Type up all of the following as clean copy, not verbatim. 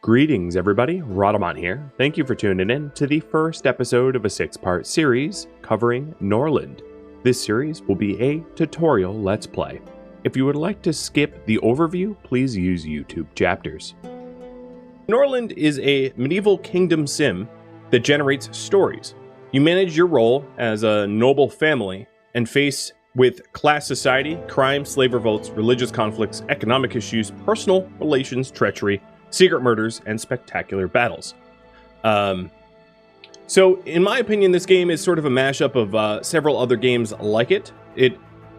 Greetings everybody, Rhadamant here. Thank you for tuning in to the first episode of a 6-part series covering Norland. This series will be a tutorial let's play. If you would like to skip the overview, please use YouTube chapters. Norland is a medieval kingdom sim that generates stories. You manage your role as a noble family and face with class society, crime, slave revolts, religious conflicts, economic issues, personal relations, treachery, secret murders, and spectacular battles. So, in my opinion, this game is sort of a mashup of several other games like it. It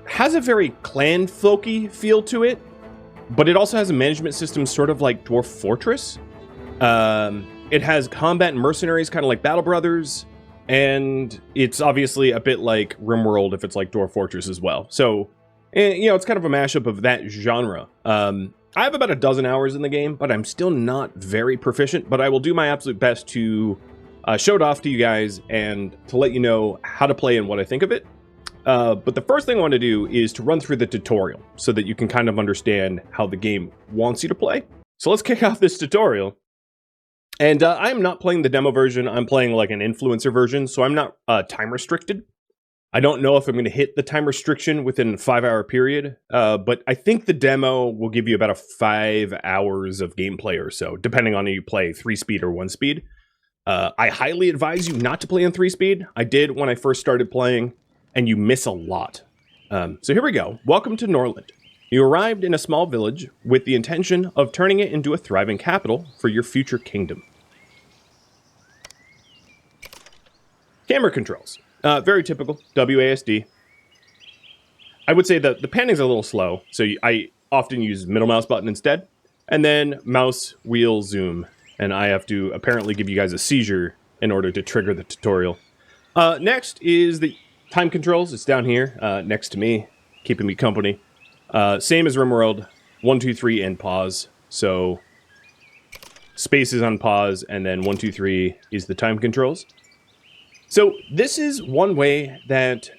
has a very Clanfolky feel to it, but it also has a management system sort of like Dwarf Fortress. It has combat and mercenaries, kind of like Battle Brothers, and it's obviously a bit like RimWorld if it's like Dwarf Fortress as well. So, you know, it's kind of a mashup of that genre. I have about a dozen hours in the game, but I'm still not very proficient, but I will do my absolute best to show it off to you guys and to let you know how to play and what I think of it. But the first thing I want to do is to run through the tutorial so that you can kind of understand how the game wants you to play. So let's kick off this tutorial. And I'm not playing the demo version, I'm playing like an influencer version, so I'm not time restricted. I don't know if I'm going to hit the time restriction within a 5-hour period, but I think the demo will give you about 5 hours of gameplay or so, depending on if you play 3-speed or 1-speed. I highly advise you not to play in 3-speed. I did when I first started playing, and you miss a lot. So here we go. Welcome to Norland. You arrived in a small village with the intention of turning it into a thriving capital for your future kingdom. Camera controls. Very typical, WASD. I would say that the panning's a little slow, so I often use middle mouse button instead. And then mouse wheel zoom, and I have to apparently give you guys a seizure in order to trigger the tutorial. Next is the time controls. It's down here, next to me, keeping me company. Same as RimWorld, 1, 2, 3, and pause. So space is on pause, and then 1, 2, 3 is the time controls. So this is one way that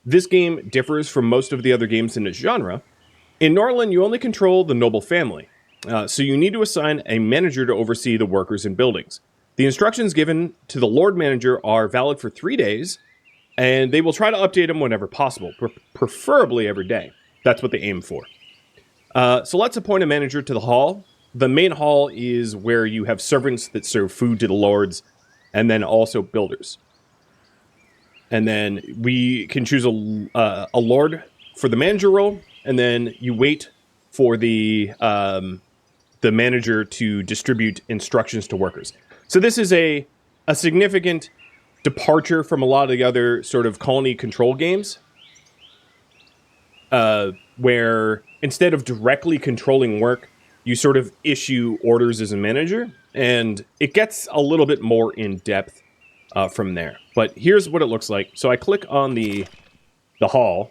this game differs from most of the other games in its genre. In Norland, you only control the noble family, so you need to assign a manager to oversee the workers and buildings. The instructions given to the Lord Manager are valid for 3 days, and they will try to update them whenever possible, preferably every day. That's what they aim for. So let's appoint a manager to the hall. The main hall is where you have servants that serve food to the lords, and then also builders. And then we can choose a lord for the manager role, and then you wait for the manager to distribute instructions to workers. So this is a significant departure from a lot of the other sort of colony control games, where instead of directly controlling work, you sort of issue orders as a manager, and it gets a little bit more in depth from there. But here's what it looks like. So I click on the hall,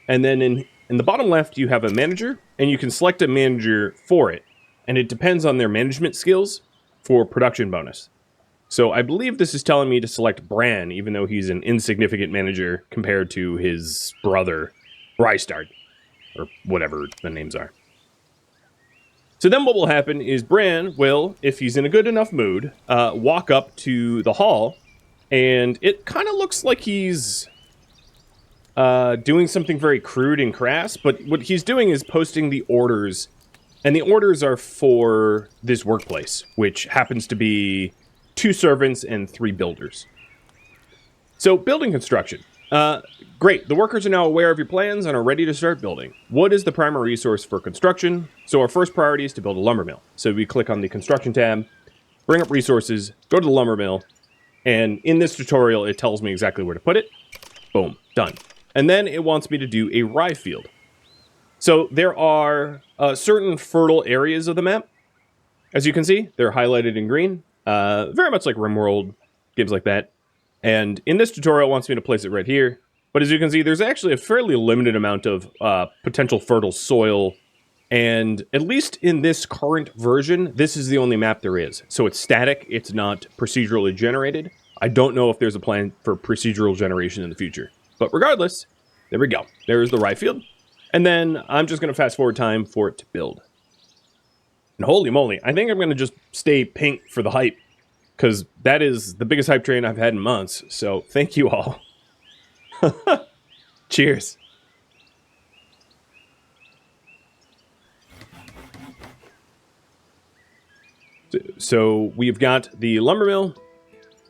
and then in the bottom left you have a manager, and you can select a manager for it, and it depends on their management skills for production bonus. So I believe this is telling me to select Bran, even though he's an insignificant manager compared to his brother Rystard, or whatever the names are. So then what will happen is Bran will, if he's in a good enough mood, walk up to the hall, and it kind of looks like he's doing something very crude and crass, but what he's doing is posting the orders, and the orders are for this workplace, which happens to be 2 servants and 3 builders. So, building construction. Great, the workers are now aware of your plans and are ready to start building. Wood is the primary resource for construction, so our first priority is to build a lumber mill. So we click on the construction tab, bring up resources, go to the lumber mill, and in this tutorial, it tells me exactly where to put it. Boom, done. And then it wants me to do a rye field. So there are certain fertile areas of the map. As you can see, they're highlighted in green. Very much like RimWorld, games like that. And in this tutorial, it wants me to place it right here. But as you can see, there's actually a fairly limited amount of potential fertile soil. And at least in this current version, this is the only map there is. So it's static, it's not procedurally generated. I don't know if there's a plan for procedural generation in the future. But regardless, there we go. There's the rye field. And then I'm just going to fast forward time for it to build. And holy moly, I think I'm going to just stay pink for the hype, because that is the biggest hype train I've had in months. So thank you all. Cheers. So we've got the lumber mill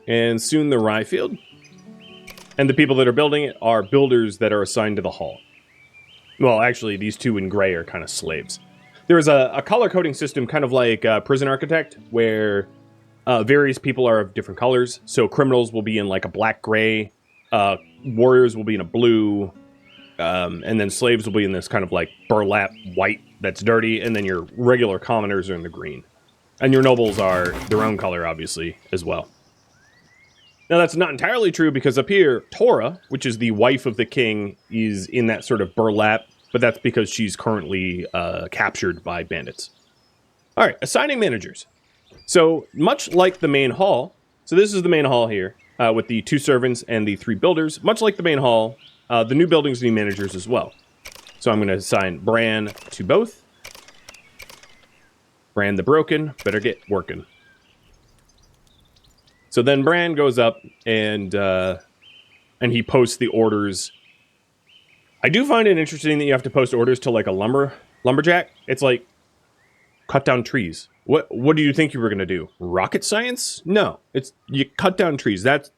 and soon the rye field. And the people that are building it are builders that are assigned to the hall. Well, actually, these two in gray are kind of slaves. There is a color coding system, kind of like Prison Architect, where various people are of different colors. So criminals will be in like a black-gray, warriors will be in a blue, and then slaves will be in this kind of like burlap white that's dirty, and then your regular commoners are in the green. And your nobles are their own color, obviously, as well. Now, that's not entirely true, because up here, Tora, which is the wife of the king, is in that sort of burlap, but that's because she's currently captured by bandits. All right, assigning managers. So, much like the main hall, so this is the main hall here, with the 2 servants and the 3 builders. Much like the main hall, the new buildings need managers as well. So I'm going to assign Bran to both. Bran the Broken, better get working. So then Bran goes up and he posts the orders. I do find it interesting that you have to post orders to like a lumberjack. It's like, cut down trees. What do you think you were gonna do? Rocket science? No, it's you cut down trees. That's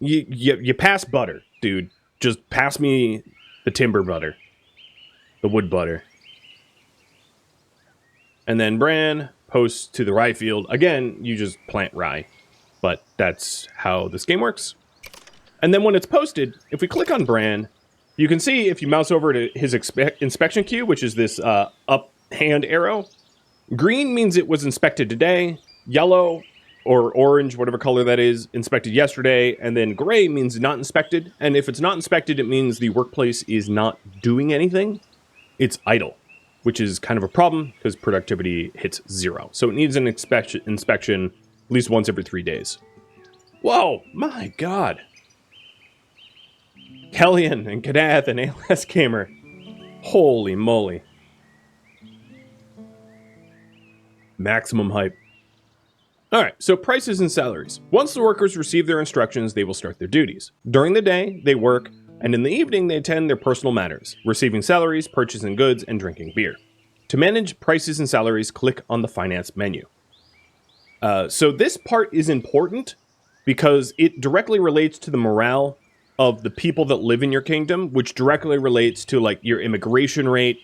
you pass butter, dude. Just pass me the timber butter, the wood butter. And then Bran posts to the rye field. Again, you just plant rye. But that's how this game works. And then when it's posted, if we click on Bran, you can see if you mouse over to his inspection queue, which is this up hand arrow, green means it was inspected today, yellow or orange, whatever color that is, inspected yesterday, and then gray means not inspected. And if it's not inspected, it means the workplace is not doing anything. It's idle, which is kind of a problem because productivity hits 0. So it needs an inspection at least once every 3 days. Whoa, my god. Kellyan and Kadath and ALS Gamer. Holy moly. Maximum hype. Alright, so prices and salaries. Once the workers receive their instructions, they will start their duties. During the day, they work, and in the evening, they attend their personal matters, receiving salaries, purchasing goods, and drinking beer. To manage prices and salaries, click on the finance menu. So this part is important because it directly relates to the morale of the people that live in your kingdom, which directly relates to like your immigration rate,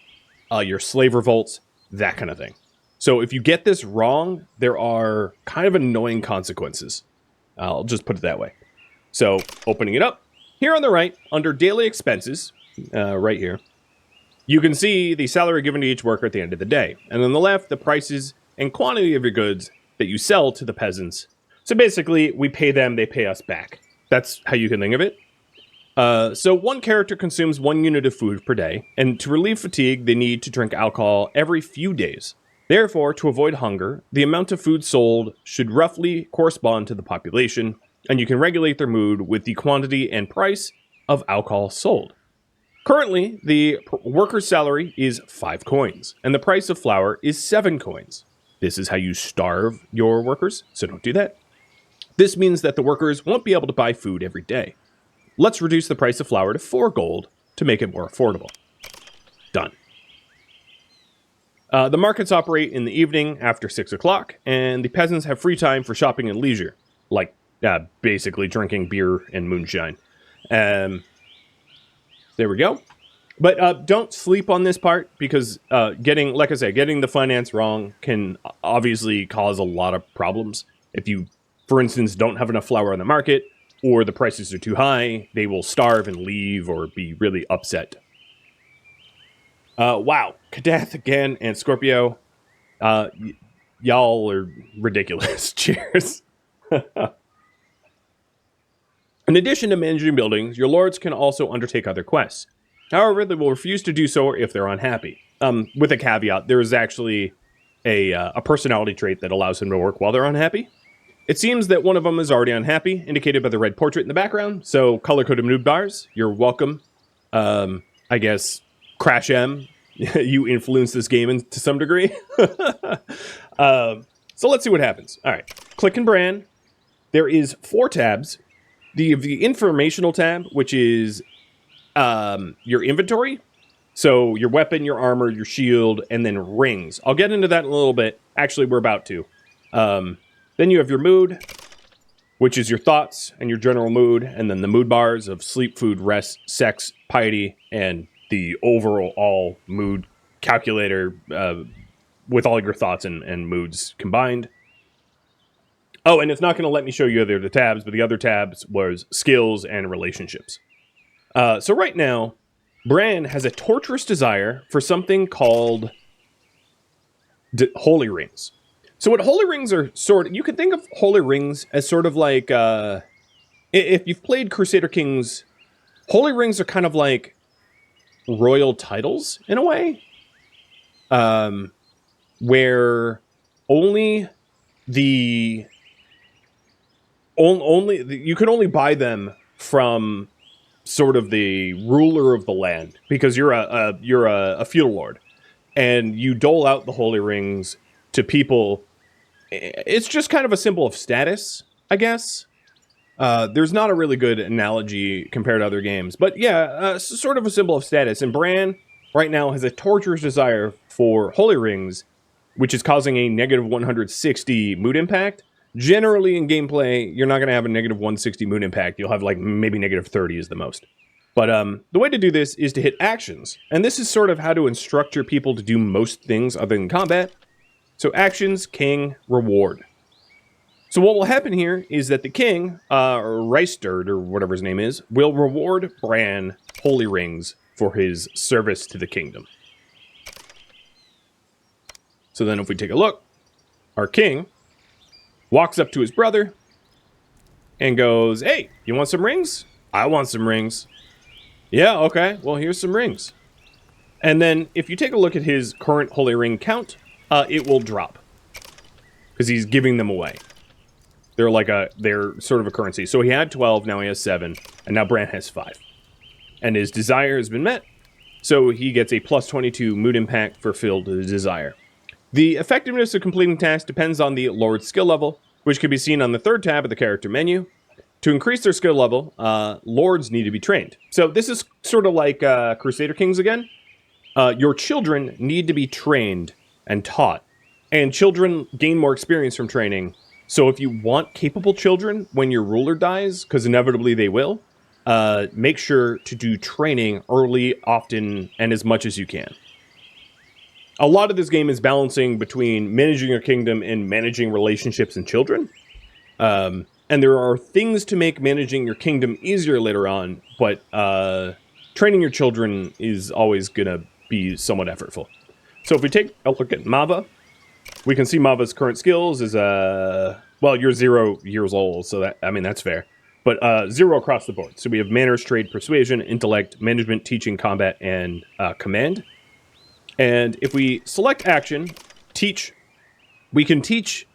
your slave revolts, that kind of thing. So if you get this wrong, there are kind of annoying consequences. I'll just put it that way. So opening it up, here on the right, under daily expenses, right here, you can see the salary given to each worker at the end of the day. And on the left, the prices and quantity of your goods that you sell to the peasants. So basically, we pay them, they pay us back. That's how you can think of it. So one character consumes 1 unit of food per day, and to relieve fatigue, they need to drink alcohol every few days. Therefore, to avoid hunger, the amount of food sold should roughly correspond to the population, and you can regulate their mood with the quantity and price of alcohol sold. Currently, the worker's salary is 5 coins, and the price of flour is 7 coins. This is how you starve your workers, so don't do that. This means that the workers won't be able to buy food every day. Let's reduce the price of flour to 4 gold to make it more affordable. Done. The markets operate in the evening after 6 o'clock, and the peasants have free time for shopping and leisure, like basically drinking beer and moonshine. There we go. But don't sleep on this part, because getting the finance wrong can obviously cause a lot of problems. If you, for instance, don't have enough flour on the market, or the prices are too high, they will starve and leave or be really upset. Wow. Kadath again and Scorpio. Y'all are ridiculous. Cheers. In addition to managing buildings, your lords can also undertake other quests. However, they will refuse to do so if they're unhappy. With a caveat, there is actually a personality trait that allows them to work while they're unhappy. It seems that one of them is already unhappy, indicated by the red portrait in the background, so color-coded mood bars, you're welcome. I guess Crash M you influence this game to some degree. So let's see what happens. All right, click in Bran. There is 4 tabs. The informational tab, which is your inventory. So your weapon, your armor, your shield, and then rings. I'll get into that in a little bit. Actually, we're about to. Then you have your mood, which is your thoughts and your general mood, and then the mood bars of sleep, food, rest, sex, piety, and the overall mood calculator with all your thoughts and moods combined. Oh, and it's not going to let me show you the tabs, but the other tabs was skills and relationships. So right now, Bran has a torturous desire for something called holy rings. So what holy rings are you can think of holy rings as sort of like, if you've played Crusader Kings, holy rings are kind of like royal titles in a way, where only you can only buy them from sort of the ruler of the land, because you're a feudal lord, and you dole out the holy rings to people. It's just kind of a symbol of status, I guess. There's not a really good analogy compared to other games, but yeah, sort of a symbol of status. And Bran right now has a torturous desire for holy rings, which is causing a negative 160 mood impact. Generally in gameplay, you're not going to have a negative 160 mood impact. You'll have like maybe negative 30 is the most. But the way to do this is to hit actions. And this is sort of how to instruct your people to do most things other than combat. So actions, king, reward. So what will happen here is that the king, or Rhystard, or whatever his name is, will reward Bran holy rings for his service to the kingdom. So then if we take a look, our king walks up to his brother and goes, "Hey, you want some rings? I want some rings." "Yeah, okay, well, here's some rings." And then if you take a look at his current holy ring count, it will drop because he's giving them away. They're sort of a currency. So he had 12, now he has 7, and now Bran has 5. And his desire has been met, so he gets a plus 22 mood impact for filled desire. The effectiveness of completing tasks depends on the Lord's skill level, which can be seen on the 3rd tab of the character menu. To increase their skill level, Lords need to be trained. So this is sort of like Crusader Kings again. Your children need to be trained and taught, and children gain more experience from training. So if you want capable children when your ruler dies, because inevitably they will, make sure to do training early, often, and as much as you can. A lot of this game is balancing between managing your kingdom and managing relationships and children. And there are things to make managing your kingdom easier later on, but training your children is always going to be somewhat effortful. So if we take a look at Mava, we can see Mava's current skills is, well, you're 0 years old, so that's fair. But 0 across the board. So we have manners, trade, persuasion, intellect, management, teaching, combat, and command. And if we select action, teach, we can teach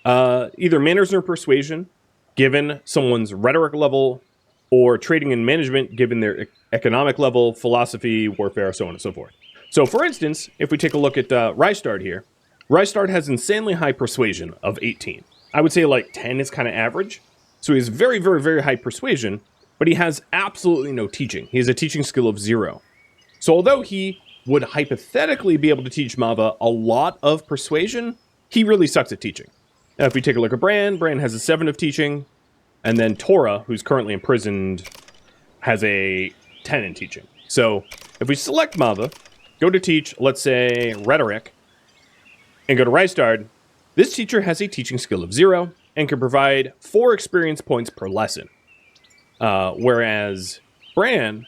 either manners or persuasion, given someone's rhetoric level, or trading and management, given their economic level, philosophy, warfare, so on and so forth. So for instance, if we take a look at Rhystard here, Rhystard has insanely high persuasion of 18. I would say like 10 is kind of average. So he has very, very, very high persuasion, but he has absolutely no teaching. He has a teaching skill of 0. So although he would hypothetically be able to teach Mava a lot of persuasion, he really sucks at teaching. Now, if we take a look at Bran has a 7 of teaching, and then Tora, who's currently imprisoned, has a 10 in teaching. So if we select Mava, go to teach, let's say rhetoric, and go to Rhystard, this teacher has a teaching skill of 0 and can provide 4 experience points per lesson. Whereas Bran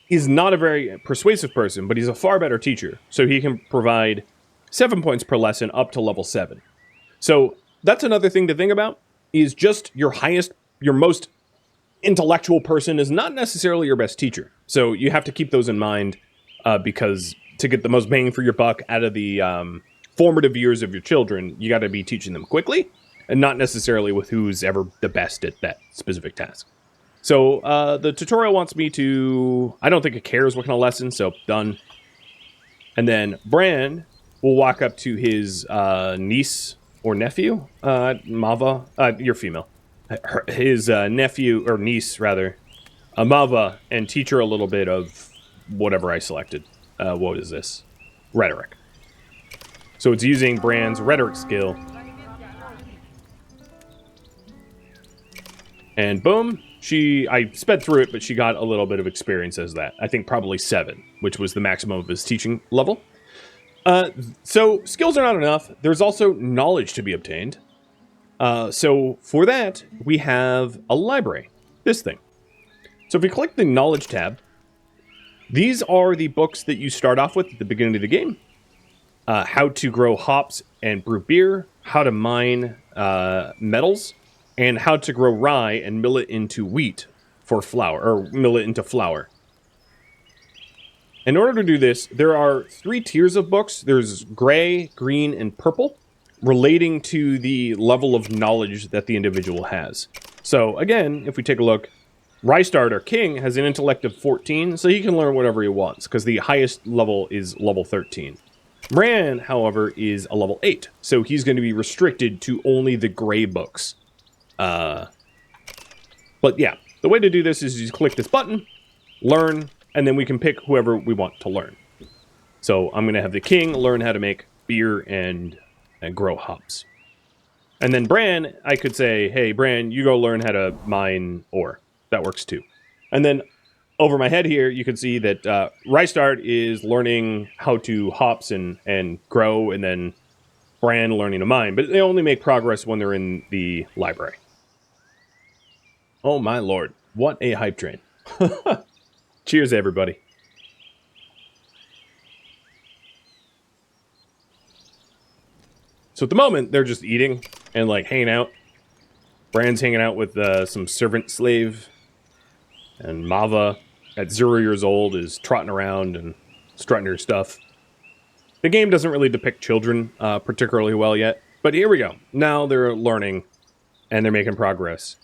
is not a very persuasive person, but he's a far better teacher. So he can provide 7 points per lesson up to level 7. So that's another thing to think about, is just your most intellectual person is not necessarily your best teacher. So you have to keep those in mind because to get the most bang for your buck out of the formative years of your children, you got to be teaching them quickly and not necessarily with who's ever the best at that specific task. So the tutorial wants me to, I don't think it cares what kind of lesson, so done. And then Bran will walk up to his niece or nephew, Mava. You're female. His nephew, or niece, rather, Mava, and teach her a little bit of whatever I selected. What is this? Rhetoric. So it's using Bran's rhetoric skill. And boom, I sped through it, but she got a little bit of experience as that. I think probably 7, which was the maximum of his teaching level. So skills are not enough. There's also knowledge to be obtained. So for that, we have a library. This thing. So if we click the knowledge tab, these are the books that you start off with at the beginning of the game. How to grow hops and brew beer, how to mine metals, and how to grow rye and mill it into wheat for flour, or mill it into flour. In order to do this, there are 3 tiers of books. There's gray, green, and purple, relating to the level of knowledge that the individual has. So again, if we take a look, Rystard, our king, has an intellect of 14, so he can learn whatever he wants, because the highest level is level 13. Bran, however, is a level 8, so he's going to be restricted to only the gray books. But yeah, the way to do this is you just click this button, learn, and then we can pick whoever we want to learn. So I'm going to have the king learn how to make beer and grow hops. And then Bran, I could say, hey, Bran, you go learn how to mine ore. That works too. And then over my head here, you can see that Rystard is learning how to hops and grow, and then Bran learning to mine. But they only make progress when they're in the library. Oh my lord. What a hype train. Cheers, everybody. So at the moment, they're just eating and like hanging out. Bran's hanging out with some servant slave. And Mava, at 0 years old, is trotting around and strutting her stuff. The game doesn't really depict children particularly well yet. But here we go. Now they're learning and they're making progress.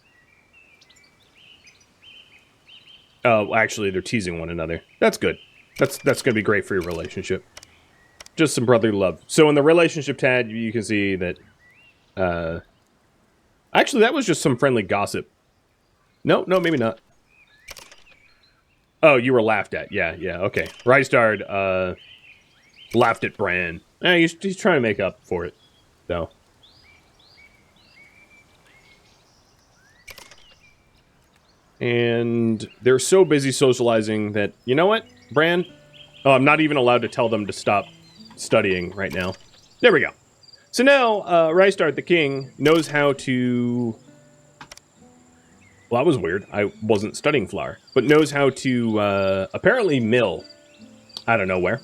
Oh, actually, they're teasing one another. That's good. That's going to be great for your relationship. Just some brotherly love. So in the relationship tab, you can see that... actually, that was just some friendly gossip. No, maybe not. Oh, you were laughed at. Yeah, okay. Rystard laughed at Bran. He's trying to make up for it, though. And they're so busy socializing that, you know what, Bran? Oh, I'm not even allowed to tell them to stop studying right now. There we go. So now, Rystard the king knows how to... Well, that was weird. I wasn't studying flour. But knows how to, apparently mill. I don't know where.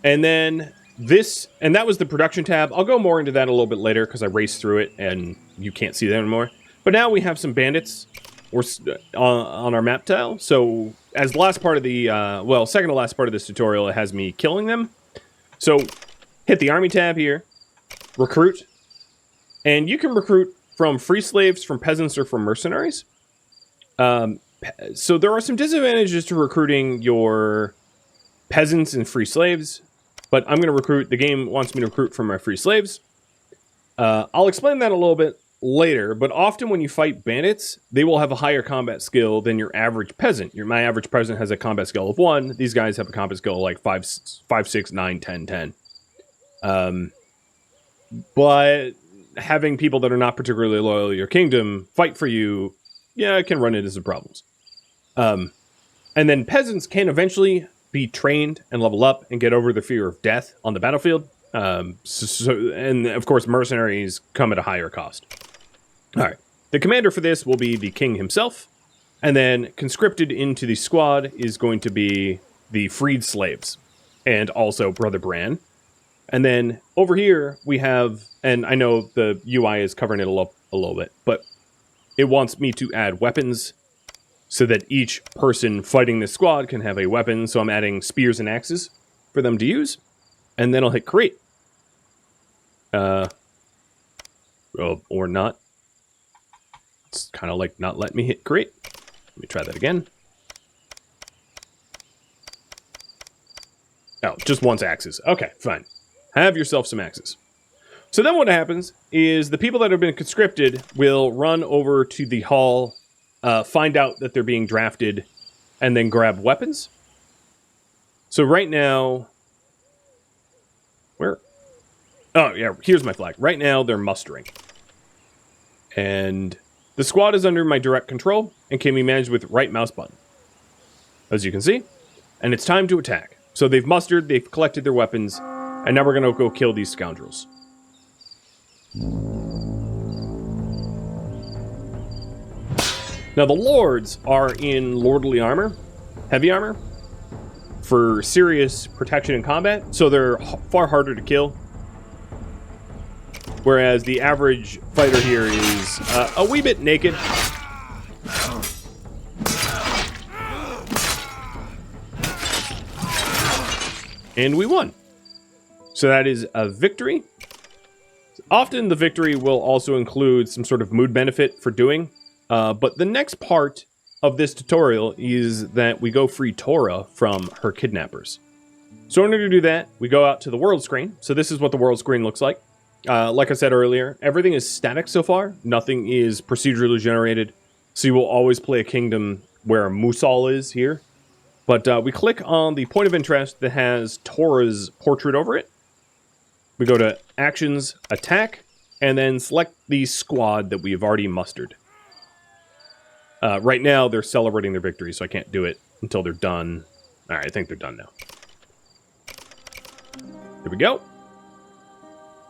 And then this... And that was the production tab. I'll go more into that a little bit later, because I raced through it, and you can't see that anymore. But now we have some bandits on our map tile. So, as the last part of the... well, second to last part of this tutorial, it has me killing them. So, hit the army tab here. Recruit. And you can recruit from free slaves, from peasants, or from mercenaries. So there are some disadvantages to recruiting your peasants and free slaves. But I'm going to recruit... The game wants me to recruit from my free slaves. I'll explain that a little bit later. But often when you fight bandits, they will have a higher combat skill than your average peasant. My average peasant has a combat skill of 1. These guys have a combat skill of like 5, 6, 9, 10, 10. But... having people that are not particularly loyal to your kingdom fight for you, yeah, it can run into some problems. And then peasants can eventually be trained and level up and get over the fear of death on the battlefield. And of course, mercenaries come at a higher cost. All right. The commander for this will be the king himself. And then conscripted into the squad is going to be the freed slaves. And also Brother Bran. And then over here we have, and I know the UI is covering it a little bit, but it wants me to add weapons so that each person fighting this squad can have a weapon. So I'm adding spears and axes for them to use. And then I'll hit create. Or not. It's kind of like not letting me hit create. Let me try that again. Oh, just wants axes. Okay, fine. Have yourself some axes. So then what happens is the people that have been conscripted will run over to the hall, find out that they're being drafted, and then grab weapons. So right now... Where? Oh, yeah, here's my flag. Right now, they're mustering. And the squad is under my direct control and can be managed with right mouse button, as you can see. And it's time to attack. So they've mustered, they've collected their weapons, and now we're going to go kill these scoundrels. Now the lords are in lordly armor, heavy armor, for serious protection in combat, so they're far harder to kill. Whereas the average fighter here is a wee bit naked. And we won. So that is a victory. Often the victory will also include some sort of mood benefit for doing. But the next part of this tutorial is that we go free Tora from her kidnappers. So in order to do that, we go out to the world screen. So this is what the world screen looks like. Like I said earlier, everything is static so far. Nothing is procedurally generated. So you will always play a kingdom where Musal is here. But we click on the point of interest that has Tora's portrait over it. We go to Actions, Attack, and then select the squad that we have already mustered. Right now, they're celebrating their victory, so I can't do it until they're done. All right, I think they're done now. Here we go.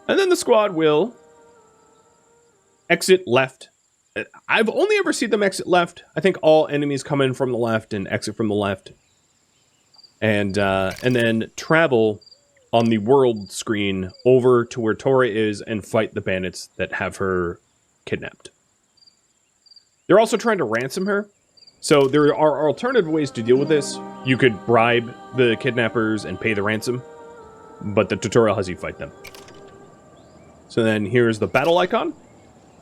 And then the squad will exit left. I've only ever seen them exit left. I think all enemies come in from the left and exit from the left. And then travel on the world screen over to where Tora is and fight the bandits that have her kidnapped. They're also trying to ransom her. So there are alternative ways to deal with this. You could bribe the kidnappers and pay the ransom, but the tutorial has you fight them. So then here's the battle icon.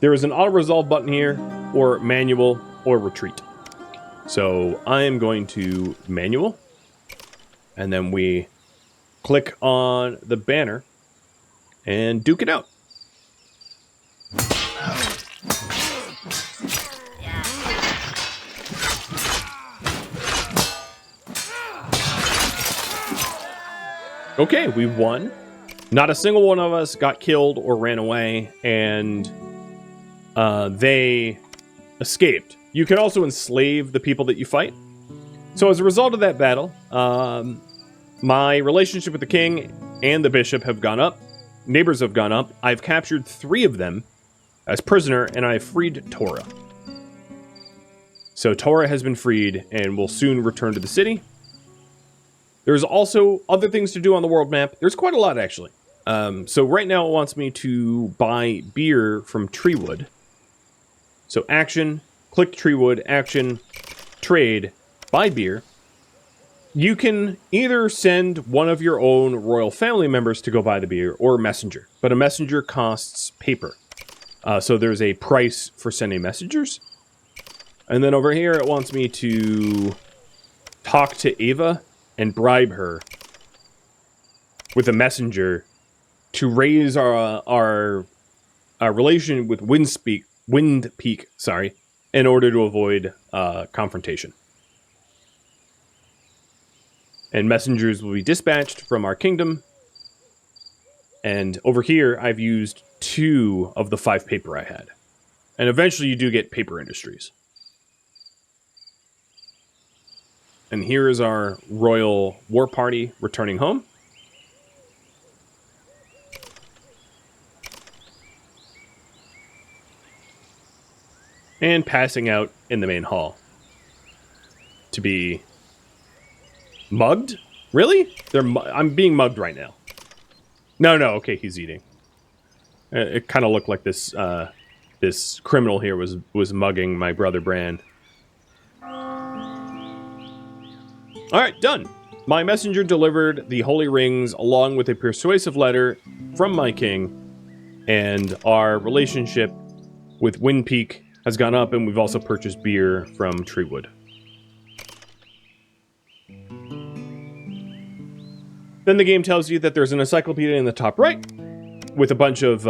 There is an auto-resolve button here, or manual, or retreat. So I am going to manual, and then we click on the banner and duke it out. Okay, we won. Not a single one of us got killed or ran away, and they escaped. You can also enslave the people that you fight. So as a result of that battle, my relationship with the king and the bishop have gone up. Neighbors have gone up. I've captured 3 of them as prisoner, and I've freed Tora. So Tora has been freed and will soon return to the city. There's also other things to do on the world map. There's quite a lot, actually. So right now it wants me to buy beer from Treewood. So action, click Treewood, action, trade, buy beer. You can either send one of your own royal family members to go buy the beer, or a messenger. But a messenger costs paper. So there's a price for sending messengers. And then over here it wants me to talk to Ava and bribe her with a messenger to raise our relation with Windpeak, in order to avoid confrontation. And messengers will be dispatched from our kingdom. And over here, I've used 2 of the 5 paper I had. And eventually you do get paper industries. And here is our royal war party returning home. And passing out in the main hall. To be mugged? Really? I'm being mugged right now. No, okay, he's eating. It kind of looked like this this criminal here was mugging my brother Bran. Alright, done. My messenger delivered the holy rings along with a persuasive letter from my king, and our relationship with Windpeak has gone up, and we've also purchased beer from Treewood. Then the game tells you that there's an encyclopedia in the top right with a bunch of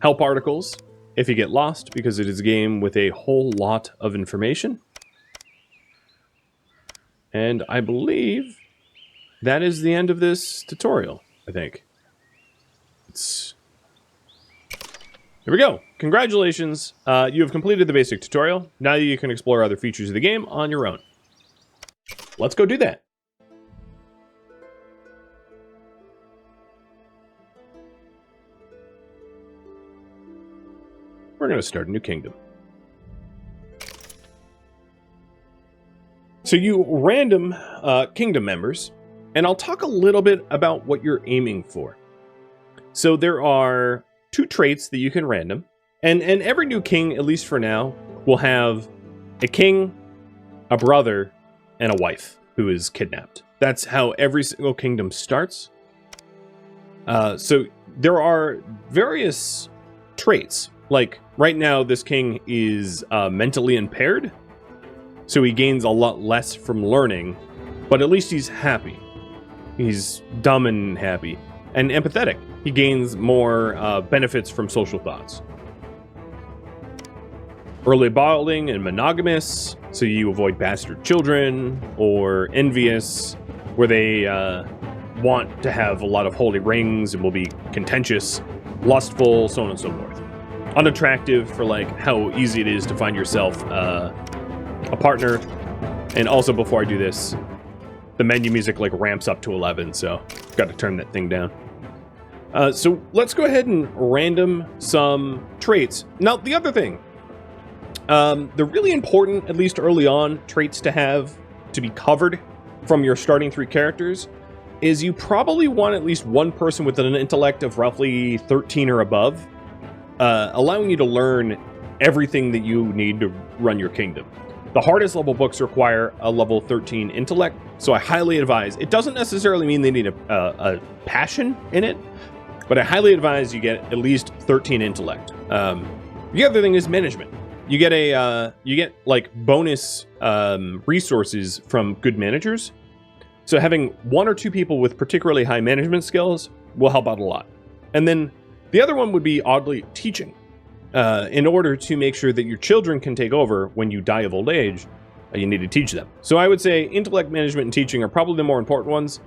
help articles if you get lost, because it is a game with a whole lot of information. And I believe that is the end of this tutorial, I think. Here we go. Congratulations. You have completed the basic tutorial. Now you can explore other features of the game on your own. Let's go do that. We're going to start a new kingdom. So you random kingdom members, and I'll talk a little bit about what you're aiming for. So there are 2 traits that you can random, and every new king, at least for now, will have a king, a brother, and a wife who is kidnapped. That's how every single kingdom starts. So there are various traits. Like, right now, this king is mentally impaired, so he gains a lot less from learning, but at least he's happy. He's dumb and happy. And empathetic. He gains more benefits from social thoughts. Early balding and monogamous, so you avoid bastard children, or envious, where they want to have a lot of holy rings and will be contentious, lustful, so on and so forth. Unattractive for like how easy it is to find yourself a partner. And also, before I do this, the menu music like ramps up to 11, so got to turn that thing down. So let's go ahead and random some traits. Now, the other thing, the really important, at least early on, traits to have to be covered from your starting 3 characters is you probably want at least one person with an intellect of roughly 13 or above, allowing you to learn everything that you need to run your kingdom. The hardest level books require a level 13 intellect, so I highly advise. It doesn't necessarily mean they need a passion in it, but I highly advise you get at least 13 intellect. The other thing is management. You get like bonus resources from good managers. So having 1 or 2 people with particularly high management skills will help out a lot. And then the other one would be, oddly, teaching. In order to make sure that your children can take over when you die of old age, you need to teach them. So I would say intellect, management, and teaching are probably the more important ones.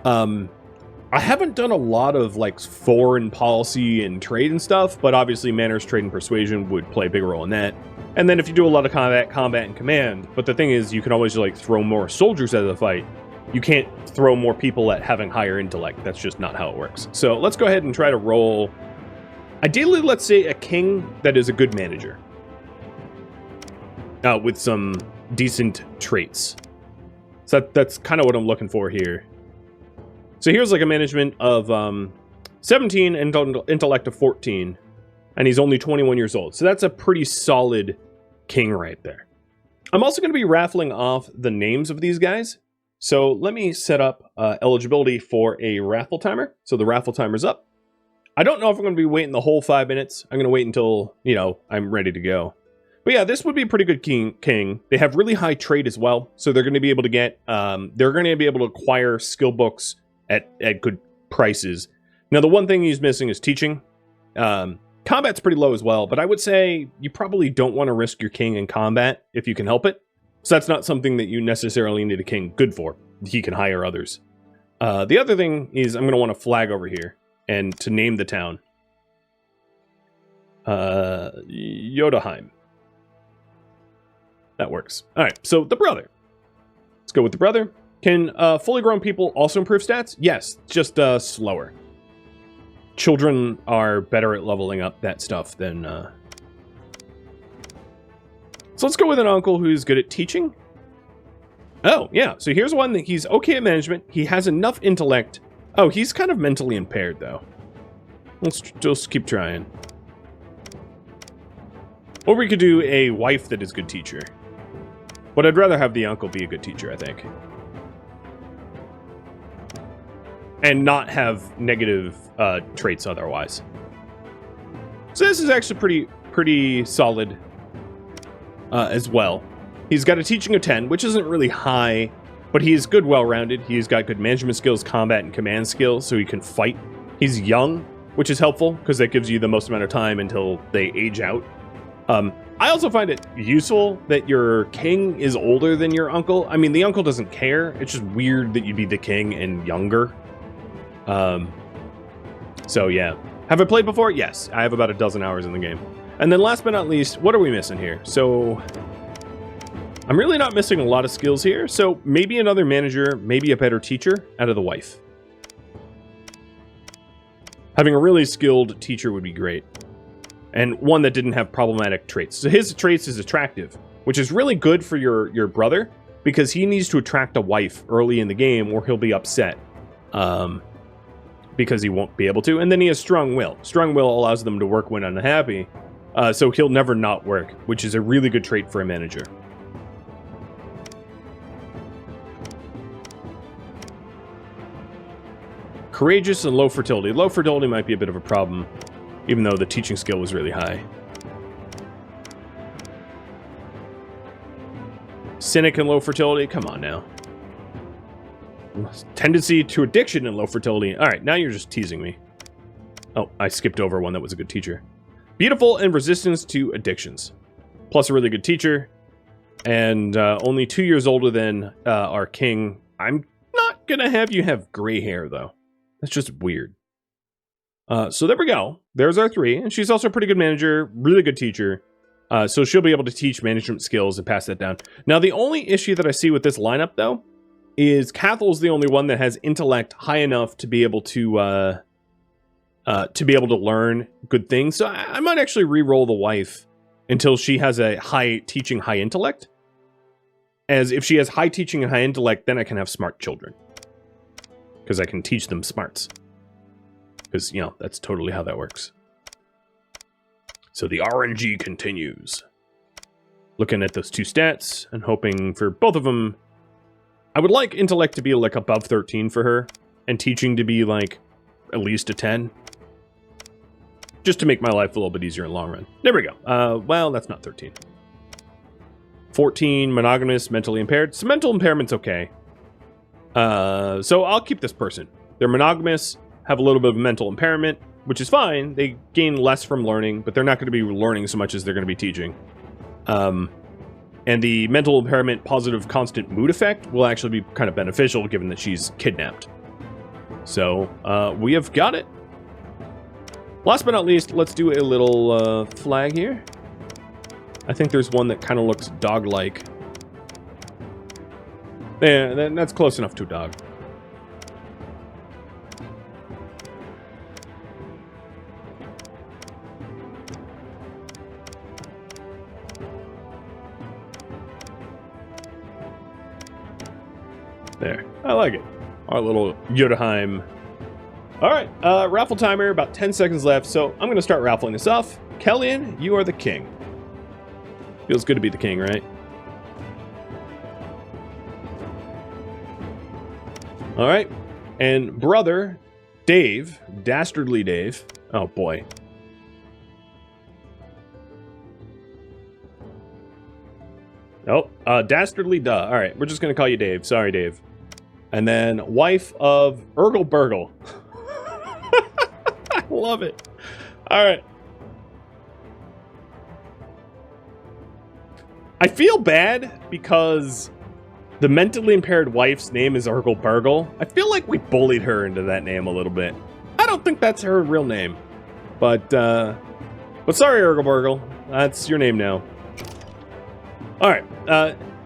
I haven't done a lot of like foreign policy and trade and stuff, but obviously manners, trade, and persuasion would play a big role in that. And then if you do a lot of combat, and command. But the thing is, you can always like throw more soldiers at the fight. You can't throw more people at having higher intellect. That's just not how it works. So let's go ahead and try to roll. Ideally, let's say a king that is a good manager. With some decent traits. So that's kind of what I'm looking for here. So here's like a management of 17 and intellect of 14. And he's only 21 years old. So that's a pretty solid king right there. I'm also going to be raffling off the names of these guys. So let me set up eligibility for a raffle timer. So the raffle timer's up. I don't know if I'm going to be waiting the whole 5 minutes. I'm going to wait until, I'm ready to go. But yeah, this would be a pretty good king. They have really high trade as well. So they're going to be able to get, they're going to be able to acquire skill books at good prices. Now, the one thing he's missing is teaching. Combat's pretty low as well, but I would say you probably don't want to risk your king in combat if you can help it. So that's not something that you necessarily need a king good for. He can hire others. The other thing is I'm going to want a flag over here and to name the town. Jotunheim. That works. All right, so the brother. Let's go with the brother. Can fully grown people also improve stats? Yes, just slower. Children are better at leveling up that stuff than... So let's go with an uncle who's good at teaching. Oh, yeah. So here's one that he's okay at management. He has enough intellect. Oh, he's kind of mentally impaired, though. Let's just keep trying. Or we could do a wife that is a good teacher. But I'd rather have the uncle be a good teacher, I think. And not have negative traits otherwise. So this is actually pretty solid as well. He's got a teaching of 10, which isn't really high, But he is good, well-rounded. He's got good management skills, combat, and command skills, so he can fight. He's young, which is helpful, because that gives you the most amount of time until they age out. I also find it useful that your king is older than your uncle. I mean, the uncle doesn't care. It's just weird that you'd be the king and younger. So, yeah. Have I played before? Yes. I have about a dozen hours in the game. And then last but not least, what are we missing here? So, I'm really not missing a lot of skills here. So, maybe another manager, maybe a better teacher out of the wife. Having a really skilled teacher would be great. And one that didn't have problematic traits. So his traits is attractive, which is really good for your brother, because he needs to attract a wife early in the game or he'll be upset. Because he won't be able to. And then he has strong will. Strong will allows them to work when unhappy. So he'll never not work, which is a really good trait for a manager. Courageous and low fertility. Low fertility might be a bit of a problem, even though the teaching skill was really high. Cynic and low fertility? Come on now. Tendency to addiction and low fertility. Alright, now you're just teasing me. Oh, I skipped over one that was a good teacher. Beautiful and resistance to addictions. Plus a really good teacher. And only 2 years older than our king. I'm not gonna have you have gray hair, though. That's just weird. So there we go. There's our 3. And she's also a pretty good manager, really good teacher. So she'll be able to teach management skills and pass that down. Now, the only issue that I see with this lineup, though, is Cathel's the only one that has intellect high enough to be able to learn good things. So I might actually re-roll the wife until she has a high intellect. As if she has high teaching and high intellect, then I can have smart children. Because I can teach them smarts. Because, you know, that's totally how that works. So the RNG continues. Looking at those 2 stats and hoping for both of them. I would like intellect to be like above 13 for her. And teaching to be like at least a 10. Just to make my life a little bit easier in the long run. There we go. Well, that's not 13. 14, monogamous, mentally impaired. So mental impairment's okay. So I'll keep this person. They're monogamous, have a little bit of mental impairment, which is fine. They gain less from learning, but they're not going to be learning so much as they're going to be teaching. And the mental impairment positive constant mood effect will actually be kind of beneficial given that she's kidnapped. So we have got it. Last but not least, let's do a little flag here. I think there's one that kind of looks dog-like. Yeah, that's close enough to a dog. There. I like it. Our little Jotunheim. Alright, raffle timer, about 10 seconds left, so I'm going to start raffling this off. Kellyan, you are the king. Feels good to be the king, right? Alright, and brother, Dave, Dastardly Dave. Oh boy. Oh, Dastardly Duh. Alright, we're just going to call you Dave. Sorry, Dave. And then wife of Urgle Burgle. I love it. Alright. I feel bad because the mentally impaired wife's name is Urgle Burgle. I feel like we bullied her into that name a little bit. I don't think that's her real name. But sorry, Urgle Burgle. That's your name now. Alright,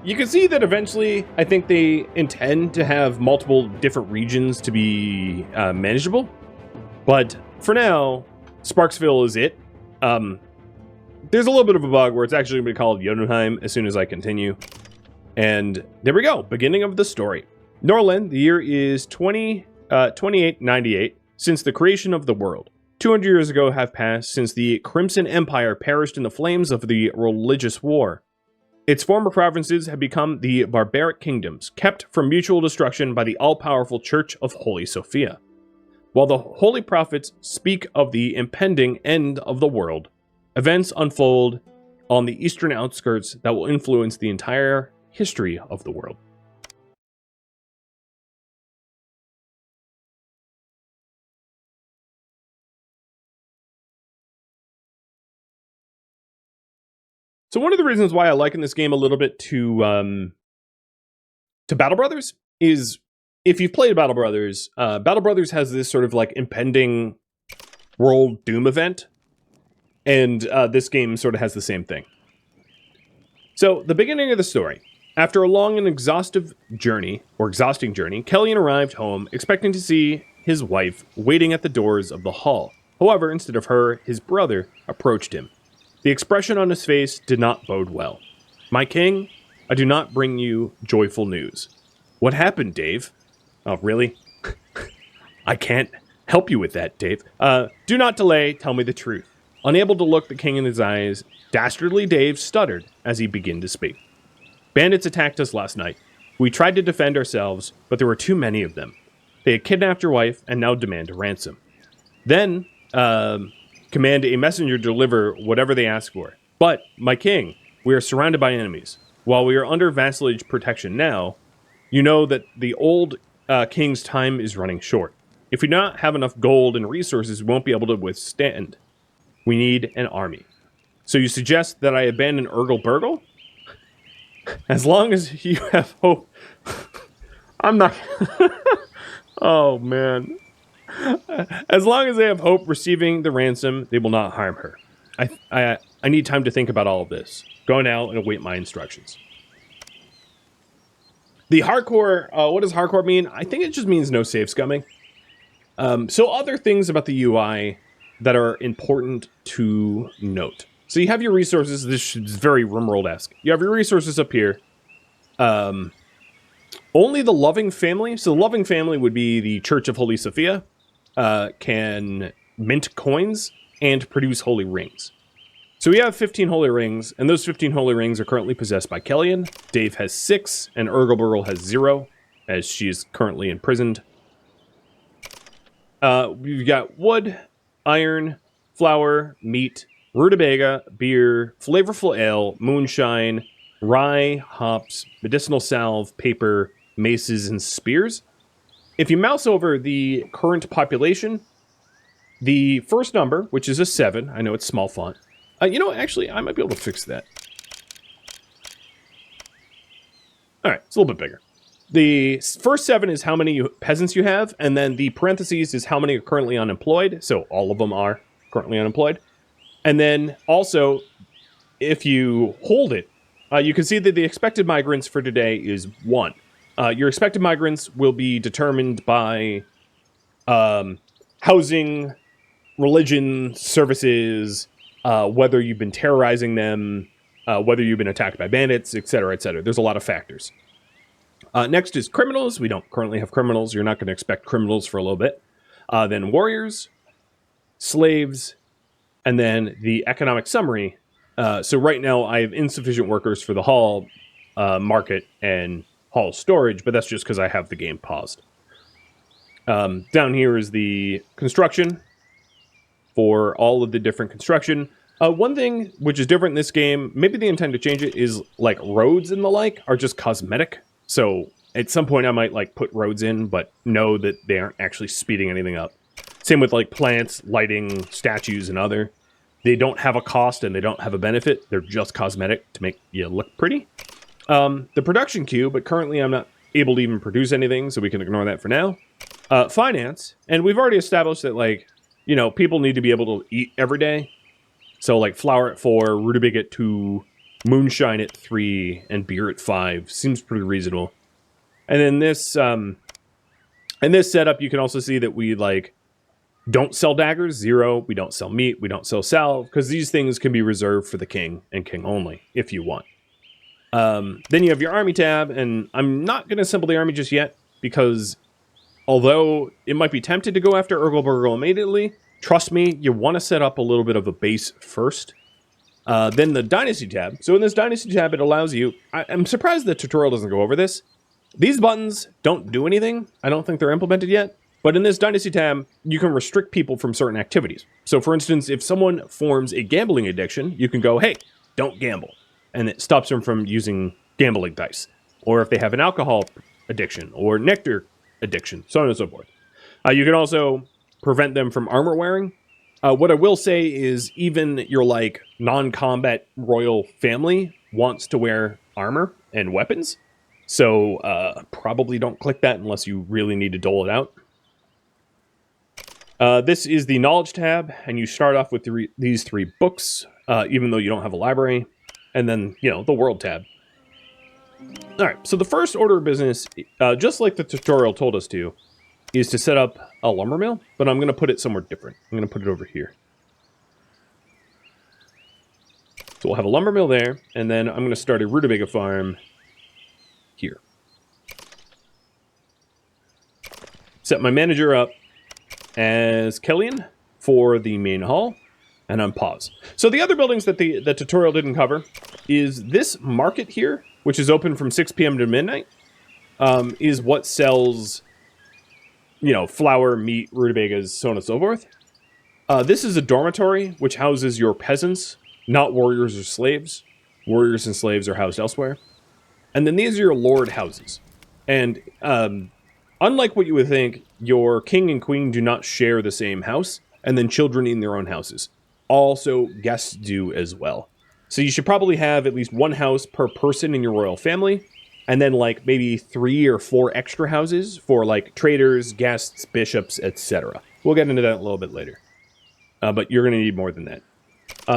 you can see that eventually I think they intend to have multiple different regions to be manageable. But for now, Sparksville is it. There's a little bit of a bug where it's actually going to be called Jotunheim as soon as I continue. And there we go, beginning of the story. Norland, the year is 2898, since the creation of the world. 200 years ago have passed since the Crimson Empire perished in the flames of the religious war. Its former provinces have become the barbaric kingdoms, kept from mutual destruction by the all-powerful Church of Holy Sophia. While the holy prophets speak of the impending end of the world, events unfold on the eastern outskirts that will influence the entire history of the world. So one of the reasons why I liken this game a little bit to Battle Brothers is if you've played Battle Brothers, Battle Brothers has this sort of like impending world doom event, and this game sort of has the same thing. So the beginning of the story. After a long and exhausting journey, Kellyan arrived home expecting to see his wife waiting at the doors of the hall. However, instead of her, his brother approached him. The expression on his face did not bode well. "My king, I do not bring you joyful news." "What happened, Dave?" "Oh, really? I can't help you with that, Dave. Do not delay, tell me the truth." Unable to look the king in his eyes, dastardly Dave stuttered as he began to speak. "Bandits attacked us last night. We tried to defend ourselves, but there were too many of them. They had kidnapped your wife and now demand a ransom. Then, command a messenger to deliver whatever they ask for. But, my king, we are surrounded by enemies. While we are under vassalage protection now, you know that the old king's time is running short. If we do not have enough gold and resources, we won't be able to withstand. We need an army. So you suggest that I abandon Urgle Burgle? As long as you have hope..." I'm not... Oh, man. "As long as they have hope receiving the ransom, they will not harm her. I need time to think about all of this. Go now and await my instructions." The hardcore, what does hardcore mean? I think it just means no save scumming. So other things about the UI that are important to note. So you have your resources. This is very RimWorld-esque. You have your resources up here. Only the loving family, so the loving family would be the Church of Holy Sophia, can mint coins and produce holy rings. So we have 15 holy rings, and those 15 holy rings are currently possessed by Kellyan. Dave has 6, and Urgle has 0, as she is currently imprisoned. We've got wood, iron, flour, meat, rutabaga, beer, flavorful ale, moonshine, rye, hops, medicinal salve, paper, maces, and spears. If you mouse over the current population, the first number, which is a 7, I know it's small font. Actually, I might be able to fix that. All right, it's a little bit bigger. The first 7 is how many peasants you have, and then the parentheses is how many are currently unemployed, so all of them are currently unemployed. And then also, if you hold it, you can see that the expected migrants for today is 1. Your expected migrants will be determined by housing, religion, services, whether you've been terrorizing them, whether you've been attacked by bandits, etc., etc. There's a lot of factors. Next is criminals. We don't currently have criminals. You're not going to expect criminals for a little bit. Then warriors, slaves, and then the economic summary. So right now I have insufficient workers for the hall, market, and hall storage, but that's just because I have the game paused. Down here is the construction for all of the different construction. One thing which is different in this game, maybe they intend to change it, is like roads and the like are just cosmetic. So at some point I might like put roads in, but know that they aren't actually speeding anything up. Same with like plants, lighting, statues, and other. They don't have a cost and they don't have a benefit. They're just cosmetic to make you look pretty. The production queue, but currently I'm not able to even produce anything, so we can ignore that for now. Finance, and we've already established that, like, you know, people need to be able to eat every day. So like flour at 4, rutabaga at 2, moonshine at 3, and beer at 5 seems pretty reasonable. And then this, in this setup, you can also see that we like don't sell daggers, 0. We don't sell meat. We don't sell salve, because these things can be reserved for the king and king only if you want. Then you have your army tab, and I'm not going to assemble the army just yet, because although it might be tempted to go after Urgle Burgle immediately, trust me, you want to set up a little bit of a base first. Then the Dynasty tab. So in this Dynasty tab, it allows you... I'm surprised the tutorial doesn't go over this. These buttons don't do anything. I don't think they're implemented yet. But in this Dynasty tab, you can restrict people from certain activities. So for instance, if someone forms a gambling addiction, you can go, hey, don't gamble. And it stops them from using gambling dice. Or if they have an alcohol addiction or nectar addiction, so on and so forth. You can also prevent them from armor wearing. What I will say is even your like non-combat royal family wants to wear armor and weapons. So probably don't click that unless you really need to dole it out. This is the knowledge tab, and you start off with these 3 books, even though you don't have a library, and then, the world tab. All right, so the first order of business, just like the tutorial told us to, is to set up a lumber mill, but I'm going to put it somewhere different. I'm going to put it over here. So we'll have a lumber mill there, and then I'm going to start a rutabaga farm here. Set my manager up as Killian for the main hall, and unpause. So the other buildings that the tutorial didn't cover is this market here, which is open from 6 p.m. to midnight, is what sells, flour, meat, rutabagas, so on and so forth. This is a dormitory, which houses your peasants, not warriors or slaves. Warriors and slaves are housed elsewhere. And then these are your lord houses. And unlike what you would think, your king and queen do not share the same house, and then children in their own houses. Also, guests do as well. So you should probably have at least 1 house per person in your royal family, and then like maybe 3 or 4 extra houses for like traders, guests, bishops, etc. We'll get into that a little bit later. But you're going to need more than that.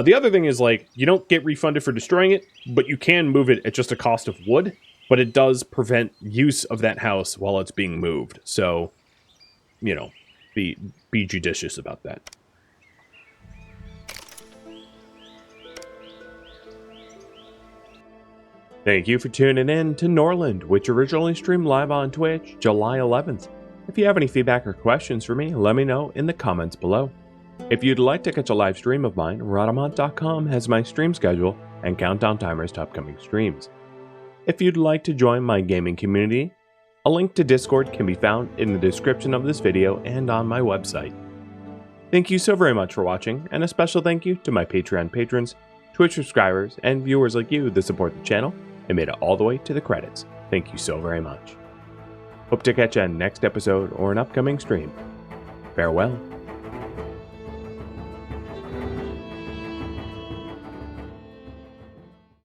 The other thing is, like, you don't get refunded for destroying it, but you can move it at just a cost of wood, but it does prevent use of that house while it's being moved. So, be judicious about that. Thank you for tuning in to Norland, which originally streamed live on Twitch July 11th. If you have any feedback or questions for me, let me know in the comments below. If you'd like to catch a live stream of mine, Rhadamant.com has my stream schedule and countdown timers to upcoming streams. If you'd like to join my gaming community, a link to Discord can be found in the description of this video and on my website. Thank you so very much for watching, and a special thank you to my Patreon patrons, Twitch subscribers, and viewers like you that support the channel and made it all the way to the credits. Thank you so very much. Hope to catch you on next episode or an upcoming stream. Farewell.